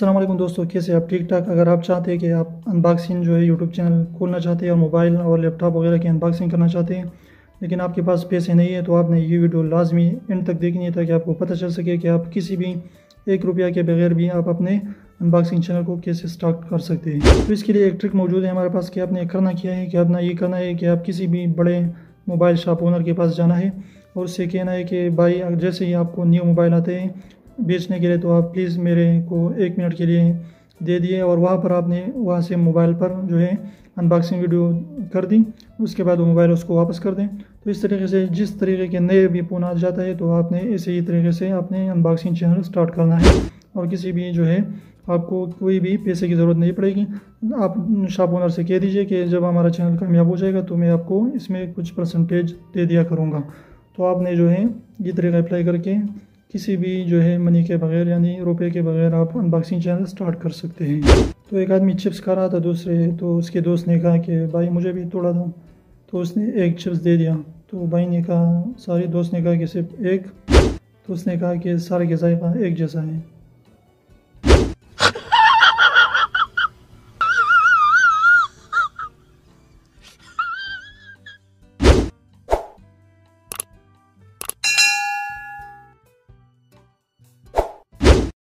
अस्सलाम वालेकुम दोस्तों, कैसे आप? ठीक ठाक। अगर आप चाहते हैं कि आप अनबॉक्सिंग जो है यूट्यूब चैनल खोलना चाहते हैं और मोबाइल और लैपटॉप वगैरह की अनबॉक्सिंग करना चाहते हैं, लेकिन आपके पास पैसे नहीं है, तो आपने ये वीडियो लाजमी एंड तक देखनी है ताकि आपको पता चल सके कि आप किसी भी ₹1 के बगैर भी आप अपने अनबॉक्सिंग चैनल को कैसे स्टार्ट कर सकते हैं। तो इसके लिए एक ट्रिक मौजूद है हमारे पास कि आपने करना क्या है कि आपने ये करना है कि आप किसी भी बड़े मोबाइल शॉप ओनर के पास जाना है और उससे कहना है कि भाई जैसे ही आपको न्यू मोबाइल आते हैं बेचने के लिए, तो आप प्लीज़ मेरे को 1 मिनट के लिए दे दिए, और वहाँ पर आपने वहाँ से मोबाइल पर जो है अनबॉक्सिंग वीडियो कर दी। उसके बाद वो मोबाइल उसको वापस कर दें। तो इस तरीके से जिस तरीके के नए भी फ़ोन आ जाता है, तो आपने इसी ही तरीके से अपने अनबॉक्सिंग चैनल स्टार्ट करना है और किसी भी जो है आपको कोई भी पैसे की ज़रूरत नहीं पड़ेगी। आप शॉप ओनर से कह दीजिए कि जब हमारा चैनल कामयाब हो जाएगा तो मैं आपको इसमें कुछ परसेंटेज दे दिया करूँगा। तो आपने जो है ये तरीका अप्लाई करके किसी भी जो है मनी के बगैर यानी रुपए के बगैर आप अनबॉक्सिंग चैनल स्टार्ट कर सकते हैं। तो एक आदमी चिप्स खा रहा था तो उसके दोस्त ने कहा कि भाई मुझे भी थोड़ा दो, तो उसने एक चिप्स दे दिया। तो भाई ने कहा, सारे दोस्त ने कहा कि सिर्फ एक, तो उसने कहा कि सारे के जायका एक जैसा है।